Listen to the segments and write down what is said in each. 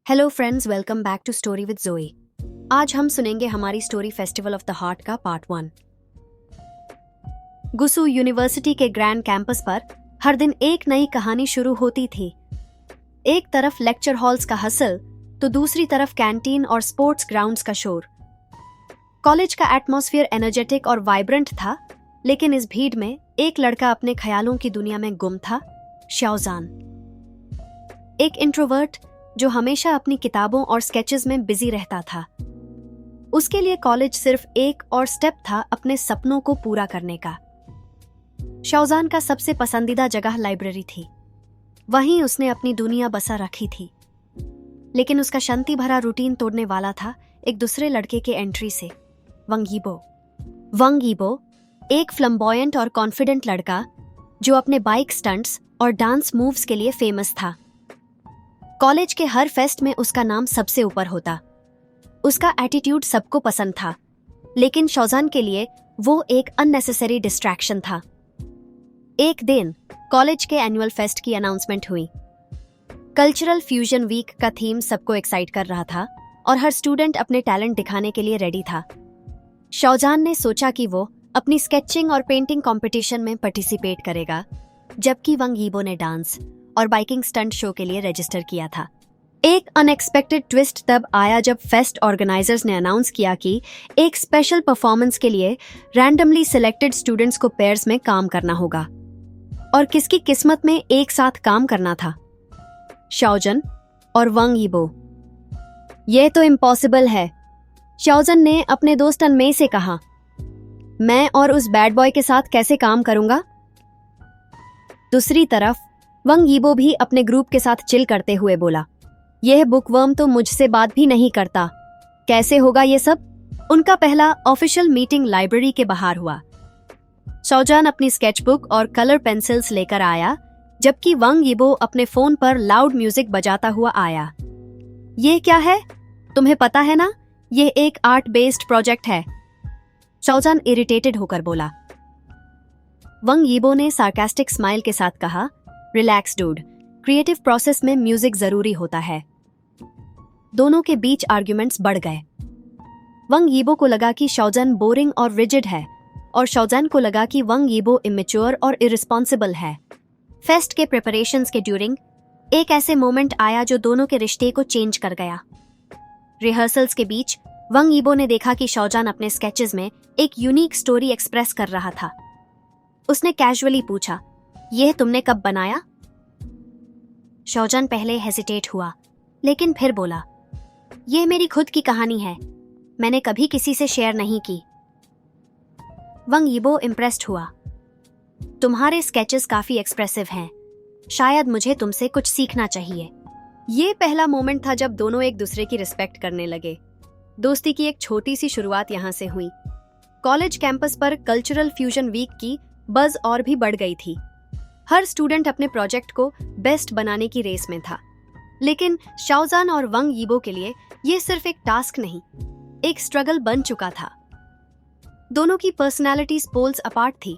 Hello friends, welcome back to story with Joey. आज हम सुनेंगे हमारी story festival of the heart का पार्ट 1। गुसु यूनिवर्सिटी के ग्रैंड कैंपस पर हर दिन एक नई कहानी शुरू होती थी। एक तरफ लेक्चर हॉल्स का हसल तो दूसरी तरफ कैंटीन और स्पोर्ट्स ग्राउंड्स का शोर। कॉलेज का एटमॉस्फेयर एनर्जेटिक और वाइब्रेंट था, लेकिन इस भीड़ में एक लड़का अपने ख्यालों की दुनिया में गुम था, शाओजान। एक इंट्रोवर्ट जो हमेशा अपनी किताबों और स्केचेस में बिजी रहता था। उसके लिए कॉलेज सिर्फ एक और स्टेप था अपने सपनों को पूरा करने का। शाओजान का सबसे पसंदीदा जगह लाइब्रेरी थी। वहीं उसने अपनी दुनिया बसा रखी थी। लेकिन उसका शांति भरा रूटीन तोड़ने वाला था एक दूसरे लड़के के एंट्री से, वंग यीबो। वंग यीबो एक फ्लम्बॉयंट और कॉन्फिडेंट लड़का जो अपने बाइक स्टंट्स और डांस मूव्स के लिए फेमस था। कॉलेज के हर फेस्ट में उसका नाम सबसे ऊपर होता। उसका एटीट्यूड सबको पसंद था, लेकिन शाओजान के लिए वो एक अननेसेसरी डिस्ट्रैक्शन था। एक दिन कॉलेज के एनुअल फेस्ट की अनाउंसमेंट हुई। कल्चरल फ्यूजन वीक का थीम सबको एक्साइट कर रहा था और हर स्टूडेंट अपने टैलेंट दिखाने के लिए रेडी था। शाओजान ने सोचा कि वो अपनी स्केचिंग और पेंटिंग कंपटीशन में पार्टिसिपेट करेगा, जबकि वंग यीबो ने डांस और बाइकिंग स्टंट शो के लिए रजिस्टर किया था। एक अनएक्सपेक्टेड ट्विस्ट तब आया जब फेस्ट ऑर्गेनाइजर्स ने अनाउंस किया कि एक स्पेशल परफॉर्मेंस के लिए रैंडमली सिलेक्टेड स्टूडेंट्स को पेयर्स में काम करना होगा। और किसकी किस्मत में एक साथ काम करना था? शाओजान और वंग यीबो। यह तो इम्पॉसिबल है, शाओजान ने अपने दोस्त अनमे से कहा। मैं और उस बैड बॉय के साथ कैसे काम करूंगा? दूसरी तरफ वंग यीबो भी अपने ग्रुप के साथ चिल करते हुए बोला, यह बुकवर्म तो मुझसे बात भी नहीं करता, कैसे होगा ये सब? उनका पहला ऑफिशियल मीटिंग लाइब्रेरी के बाहर हुआ। शाओजान अपनी स्केचबुक और कलर पेंसिल्स लेकर आया, जबकि वंग यीबो अपने फोन पर लाउड म्यूजिक बजाता हुआ आया। ये क्या है? तुम्हें पता है ना, ये एक आर्ट बेस्ड प्रोजेक्ट है, शाओजान इरिटेटेड होकर बोला। वंग यीबो ने सार्कास्टिक स्माइल के साथ कहा, रिलैक्स डूड, क्रिएटिव प्रोसेस में म्यूजिक जरूरी होता है। दोनों के बीच आर्ग्यूमेंट्स बढ़ गए। वंग यीबो को लगा कि शाओजान बोरिंग और रिजिड है, और शाओजान को लगा कि वंग यीबो इमेच्योर और इरिस्पॉन्सिबल है। फेस्ट के प्रिपरेशंस के ड्यूरिंग एक ऐसे मोमेंट आया जो दोनों के रिश्ते को चेंज कर गया। रिहर्सल्स के बीच वंग यीबो ने देखा कि शाओजान अपने स्केचेस में एक यूनिक स्टोरी एक्सप्रेस कर रहा था। उसने कैजुअली पूछा, यह तुमने कब बनाया? शाओजान पहले हेसिटेट हुआ, लेकिन फिर बोला, यह मेरी खुद की कहानी है, मैंने कभी किसी से शेयर नहीं की। वंग यीबो इम्प्रेस्ड हुआ, तुम्हारे स्केचेस काफी एक्सप्रेसिव हैं, शायद मुझे तुमसे कुछ सीखना चाहिए। ये पहला मोमेंट था जब दोनों एक दूसरे की रिस्पेक्ट करने लगे। दोस्ती की एक छोटी सी शुरुआत यहां से हुई। कॉलेज कैंपस पर कल्चरल फ्यूजन वीक की बज़ और भी बढ़ गई थी। हर स्टूडेंट अपने प्रोजेक्ट को बेस्ट बनाने की रेस में था, लेकिन शाओजान और वंग यीबो के लिए यह सिर्फ एक टास्क नहीं, एक स्ट्रगल बन चुका था। दोनों की पर्सनालिटीज पोल्स अपार्ट थी,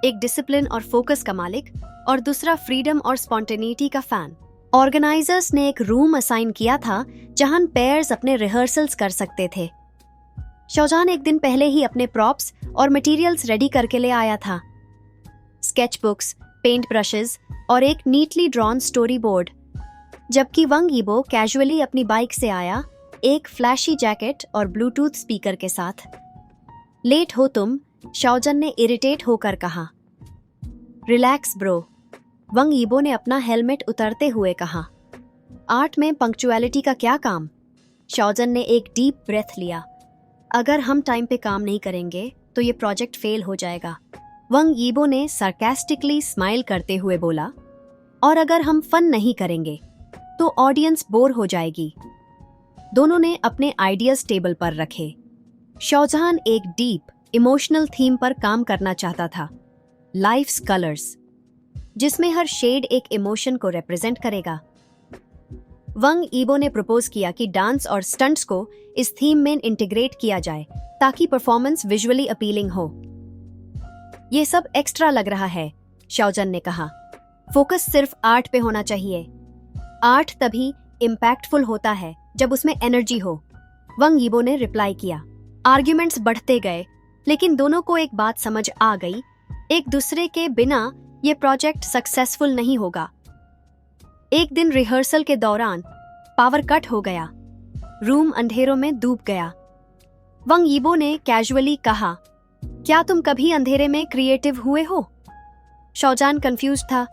एक डिसिप्लिन और फोकस का मालिक और दूसरा फ्रीडम और स्पॉन्टेनिटी का फैन। ऑर्गेनाइजर्स ने एक रूम असाइन किया था जहां पेयर्स अपने रिहर्सल्स कर सकते थे। शाओजान एक दिन पहले ही अपने प्रॉप्स और मटेरियल्स रेडी करके ले आया था, स्केचबुक्स, पेंट ब्रशेस और एक नीटली ड्रॉन स्टोरी बोर्ड, जबकि वंग यीबो कैजुअली अपनी बाइक से आया, एक फ्लैशी जैकेट और ब्लूटूथ स्पीकर के साथ। लेट हो तुम, शाओजान ने इरिटेट होकर कहा। रिलैक्स ब्रो, वंग यीबो ने अपना हेलमेट उतरते हुए कहा। आर्ट में पंक्चुअलिटी का क्या काम? शाओजान ने एक डीप ब्रेथ लिया। अगर हम टाइम पे काम नहीं करेंगे तो ये प्रोजेक्ट फेल हो जाएगा, वंग यीबो ने सार्कास्टिकली स्माइल करते हुए बोला। और अगर हम फन नहीं करेंगे तो ऑडियंस बोर हो जाएगी। दोनों ने अपने आइडियाज टेबल पर रखे। शाओजान एक डीप इमोशनल थीम पर काम करना चाहता था, लाइफ्स कलर्स, जिसमें हर शेड एक इमोशन को रिप्रेजेंट करेगा। वंग यीबो ने प्रपोज किया कि डांस और स्टंट्स को इस थीम में इंटीग्रेट किया जाए ताकि परफॉर्मेंस विजुअली अपीलिंग हो। ये सब एक्स्ट्रा लग रहा है, शाओजान ने कहा। फोकस सिर्फ आर्ट पे होना चाहिए। आर्ट तभी इम्पैक्टफुल होता है जब उसमें एनर्जी हो, वंग यीबो ने रिप्लाई किया। आर्ग्यूमेंट्स बढ़ते गए, लेकिन दोनों को एक बात समझ आ गई, एक दूसरे के बिना ये प्रोजेक्ट सक्सेसफुल नहीं होगा। एक दिन रिहर्सल के दौरान पावर कट हो गया, रूम अंधेरों में डूब गया। वंग यीबो ने कैजुअली कहा, क्या तुम कभी अंधेरे में क्रिएटिव हुए हो? शाओजान कंफ्यूज था,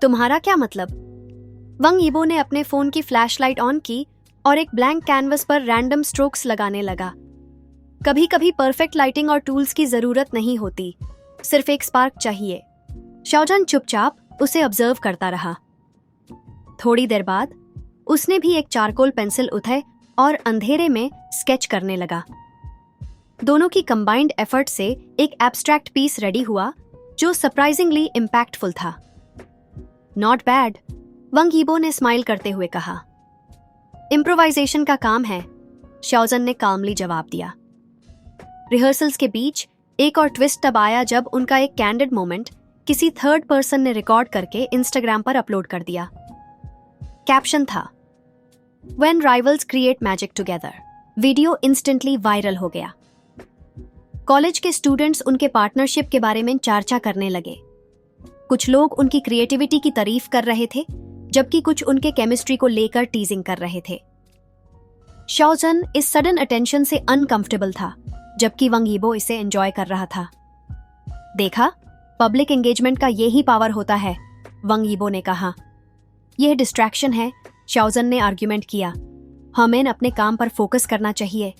तुम्हारा क्या मतलब? वंग यीबो ने अपने फोन की फ्लैशलाइट ऑन की और एक ब्लैंक कैनवस पर रैंडम स्ट्रोक्स लगाने लगा। कभी कभी परफेक्ट लाइटिंग और टूल्स की जरूरत नहीं होती, सिर्फ एक स्पार्क चाहिए। शाओजान चुपचाप उसे ऑब्जर्व करता रहा। थोड़ी देर बाद उसने भी एक चारकोल पेंसिल उठाई और अंधेरे में स्केच करने लगा। दोनों की कंबाइंड एफर्ट से एक एब्स्ट्रैक्ट पीस रेडी हुआ जो सरप्राइजिंगली इम्पैक्टफुल था। नॉट बैड, वंग यीबो ने स्माइल करते हुए कहा। इम्प्रोवाइजेशन का काम है, शाओजन ने काल्मली जवाब दिया। रिहर्सल्स के बीच एक और ट्विस्ट तब आया जब उनका एक कैंडिड मोमेंट किसी थर्ड पर्सन ने रिकॉर्ड करके इंस्टाग्राम पर अपलोड कर दिया। कैप्शन था, When rivals create magic together। Video instantly viral हो गया। कॉलेज के स्टूडेंट्स उनके पार्टनरशिप के बारे में चर्चा करने लगे। कुछ लोग उनकी क्रिएटिविटी की तारीफ कर रहे थे, जबकि कुछ उनके केमिस्ट्री को लेकर टीजिंग कर रहे थे। शाओजन इस सडन अटेंशन से अनकंफर्टेबल था, जबकि वंग यीबो इसे एंजॉय कर रहा था। देखा, पब्लिक एंगेजमेंट का यही पावर होता है, वंग यीबो ने कहा। यह डिस्ट्रैक्शन है, शाओजन ने आर्ग्यूमेंट किया। हमें अपने काम पर फोकस करना चाहिए,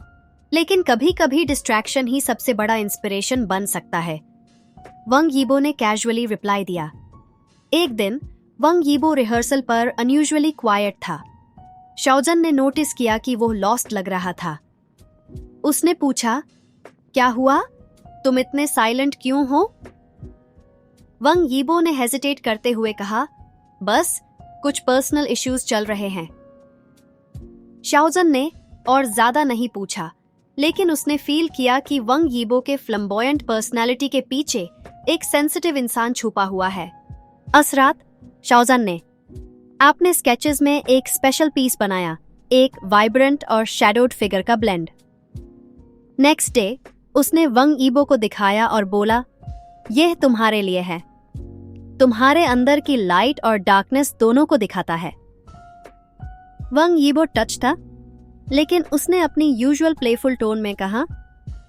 लेकिन कभी कभी डिस्ट्रैक्शन ही सबसे बड़ा इंस्पिरेशन बन सकता है, वंग यीबो ने कैजुअली रिप्लाई दिया। एक दिन वंग यीबो रिहर्सल पर अनयूजुअली क्वाइट था। शाओजन ने नोटिस किया कि वो लॉस्ट लग रहा था। उसने पूछा, क्या हुआ, तुम इतने साइलेंट क्यों हो? वंग यीबो ने हेजिटेट करते हुए कहा, बस कुछ पर्सनल इश्यूज चल रहे हैं। शाओजन ने और ज्यादा नहीं पूछा, लेकिन उसने फील किया कि वंग यीबो के फ्लम्बॉयंट पर्सनालिटी के पीछे एक सेंसिटिव इंसान छुपा हुआ है। उस रात शाओजन ने अपने स्केचेस में एक स्पेशल पीस बनाया, एक वाइब्रेंट और शैडोड फिगर का ब्लेंड। नेक्स्ट डे उसने वंग यीबो को दिखाया और बोला, यह तुम्हारे लिए है, तुम्हारे अंदर की लाइट और डार्कनेस दोनों को दिखाता है। वंग यीबो टच था, लेकिन उसने अपनी यूजुअल प्लेफुल टोन में कहा,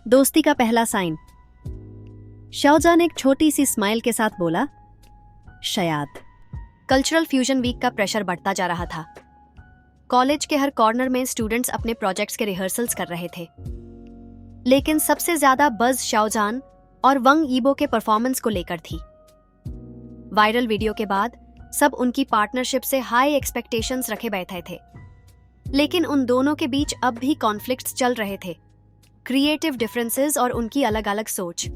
दोस्ती का पहला साइन। शाओजान एक छोटी सी स्माइल के साथ बोला, शायद। कल्चरल फ्यूजन वीक का प्रेशर बढ़ता जा रहा था। कॉलेज के हर कॉर्नर में स्टूडेंट्स अपने प्रोजेक्ट्स के रिहर्सल्स कर रहे थे, लेकिन सबसे ज्यादा बज शाओजान और वंग यीबो के परफॉर्मेंस को लेकर थी। वायरल वीडियो के बाद सब उनकी पार्टनरशिप से हाई एक्सपेक्टेशंस रखे बैठे थे, लेकिन उन दोनों के बीच अब भी कॉन्फ्लिक्ट्स चल रहे थे, क्रिएटिव डिफरेंसेस और उनकी अलग अलग सोच।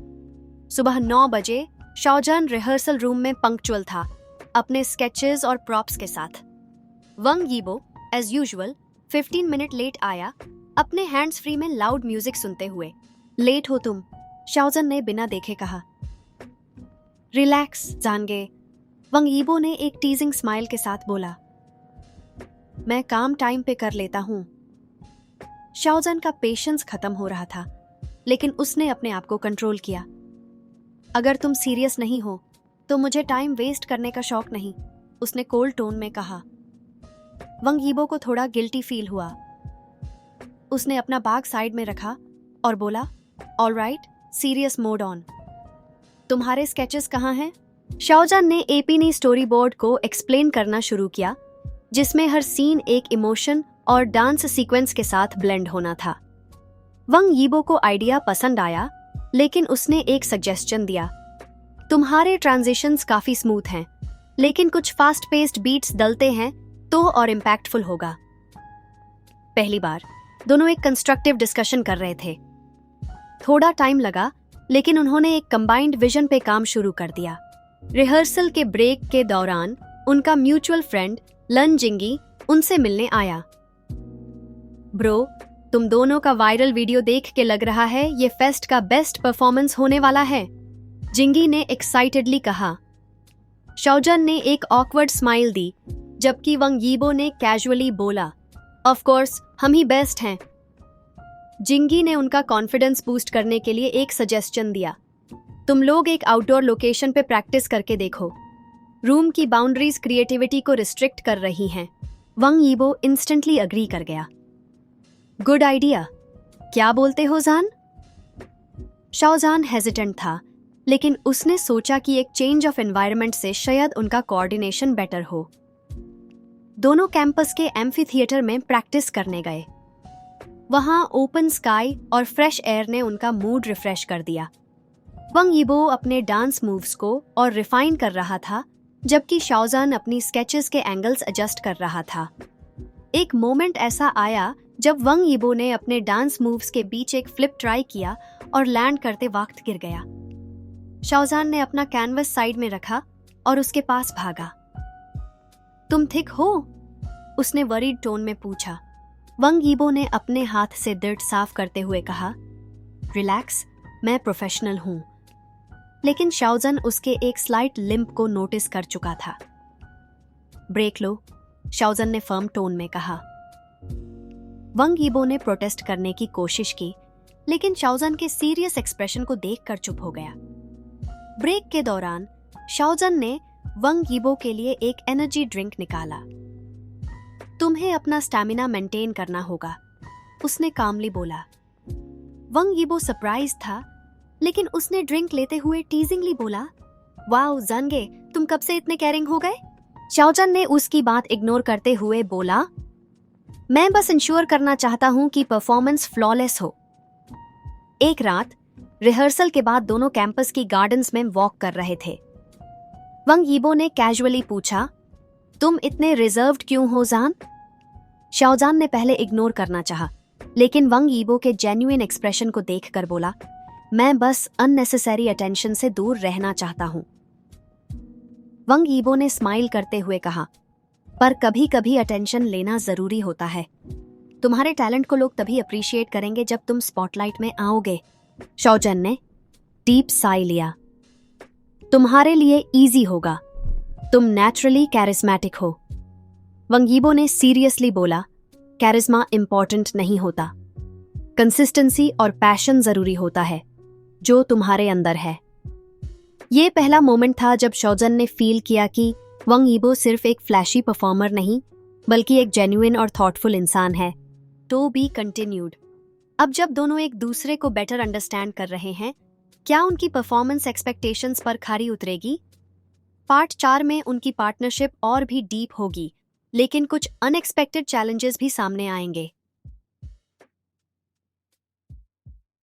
सुबह 9 बजे शाओजान रिहर्सल रूम में पंक्चुअल था, अपने स्केचेस और प्रॉप्स के साथ। वंग यीबो एज यूजुअल 15 मिनट लेट आया, अपने हैंड्स फ्री में लाउड म्यूजिक सुनते हुए। लेट हो तुम, शाओजन ने बिना देखे कहा। रिलैक्स जांगे, वंग यीबो ने एक टीजिंग स्माइल के साथ बोला। मैं काम टाइम पे कर लेता हूं। शाओजन का पेशेंस खत्म हो रहा था, लेकिन उसने अपने आप को कंट्रोल किया। अगर तुम सीरियस नहीं हो तो मुझे टाइम वेस्ट करने का शौक नहीं, उसने कोल्ड टोन में कहा। वंग यीबो को थोड़ा गिल्टी फील हुआ। उसने अपना बैग साइड में रखा और बोला, ऑलराइट, सीरियस मोड ऑन। तुम्हारे स्केचेस कहाँ हैं? शाओजान ने एपीनी स्टोरी बोर्ड को एक्सप्लेन करना शुरू किया, जिसमें हर सीन एक इमोशन और डांस सीक्वेंस के साथ ब्लेंड होना था। वंग यीबो को आइडिया पसंद आया, लेकिन उसने एक सजेशन दिया, तुम्हारे ट्रांजिशंस काफी स्मूथ हैं, लेकिन कुछ फास्ट पेस्ड बीट्स डलते हैं तो और इम्पैक्टफुल होगा। पहली बार दोनों एक कंस्ट्रक्टिव डिस्कशन कर रहे थे। थोड़ा टाइम लगा, लेकिन उन्होंने एक कंबाइंड विजन पे काम शुरू कर दिया। रिहर्सल के ब्रेक के दौरान उनका म्यूचुअल फ्रेंड लन जिंगी उनसे मिलने आया। ब्रो, तुम दोनों का वायरल वीडियो देख के लग रहा है ये फेस्ट का बेस्ट परफॉर्मेंस होने वाला है, जिंगी ने एक्साइटेडली कहा। शाओजन ने एक ऑकवर्ड स्माइल दी, जबकि वंग यीबो ने कैजुअली बोला, ऑफ कोर्स हम ही बेस्ट हैं। जिंगी ने उनका कॉन्फिडेंस बूस्ट करने के लिए एक सजेशन दिया, तुम लोग एक आउटडोर लोकेशन पे प्रैक्टिस करके देखो। रूम की बाउंड्रीज क्रिएटिविटी को रिस्ट्रिक्ट कर रही हैं। वंग यीबो इंस्टेंटली अग्री कर गया। गुड आइडिया, क्या बोलते हो जान? शाओजान हेजिटेंट था, लेकिन उसने सोचा कि एक चेंज ऑफ एनवायरनमेंट से शायद उनका कोऑर्डिनेशन बेटर हो। दोनों कैंपस के एम्फी थिएटर में प्रैक्टिस करने गए। वहां ओपन स्काई और फ्रेश एयर ने उनका मूड रिफ्रेश कर दिया। वंग यीबो अपने डांस मूव्स को और रिफाइन कर रहा था, जबकि शाओजान अपनी स्केचेस के एंगल्स एडजस्ट कर रहा था। एक मोमेंट ऐसा आया जब वंग यीबो ने अपने डांस मूव्स के बीच एक फ्लिप ट्राई किया और लैंड करते वक्त गिर गया। शाओजान ने अपना कैनवस साइड में रखा और उसके पास भागा। तुम ठीक हो? उसने वरीड टोन में पूछा। वंग यीबो ने अपने हाथ से दिर्द साफ करते हुए कहा, रिलैक्स, मैं प्रोफेशनल हूं। लेकिन शाओजान उसके एक स्लाइट लिम्प को नोटिस कर चुका था। ब्रेक लो, शाओजान ने फर्म टोन में कहा। वंग यीबो ने प्रोटेस्ट करने की कोशिश की, लेकिन शाओजान के सीरियस एक्सप्रेशन को देखकर चुप हो गया। ब्रेक के दौरान शाओजान ने वंग यीबो के लिए एक एनर्जी ड्रिंक निकाला। तुम्हें अपना स्टैमिना मेंटेन करना होगा, उसने कामली बोला। वंग यीबो सरप्राइज था, लेकिन उसने ड्रिंक लेते हुए टीजिंगली बोला, वाओ जानगे, तुम कब से इतने केयरिंग हो गए? शाओजान ने उसकी बात इग्नोर करते हुए बोला, मैं बस इंश्योर करना चाहता हूं कि परफॉर्मेंस फ्लॉलेस हो। एक रात रिहर्सल के बाद दोनों कैंपस की गार्डन्स में वॉक कर रहे थे। वंग यीबो ने कैजुअली पूछा, तुम इतने रिजर्व्ड क्यों हो जान? शाओजान ने पहले इग्नोर करना चाहा, लेकिन वंग यीबो के जेन्युइन एक्सप्रेशन को देखकर बोला, मैं बस अननेसेसरी अटेंशन से दूर रहना चाहता हूं। वंग यीबो ने स्माइल करते हुए कहा, पर कभी कभी अटेंशन लेना जरूरी होता है। तुम्हारे टैलेंट को लोग तभी अप्रिशिएट करेंगे जब तुम स्पॉटलाइट में आओगे। शाओजान ने डीप साई लिया। तुम्हारे लिए इजी होगा, तुम नेचुरली कैरिस्मेटिक हो। वंग यीबो ने सीरियसली बोला, कैरिस्मा इंपॉर्टेंट नहीं होता, कंसिस्टेंसी और पैशन जरूरी होता है, जो तुम्हारे अंदर है। ये पहला मोमेंट था जब शाओजान ने फील किया कि वंग यीबो सिर्फ एक फ्लैशी परफॉर्मर नहीं, बल्कि एक जेन्युइन और थॉटफुल इंसान है। To be continued. अब जब दोनों एक दूसरे को बेटर अंडरस्टैंड कर रहे हैं, क्या उनकी परफॉर्मेंस एक्सपेक्टेशंस पर खरी उतरेगी? पार्ट 4 में उनकी पार्टनरशिप और भी डीप होगी, लेकिन कुछ अनएक्सपेक्टेड चैलेंजेस भी सामने आएंगे।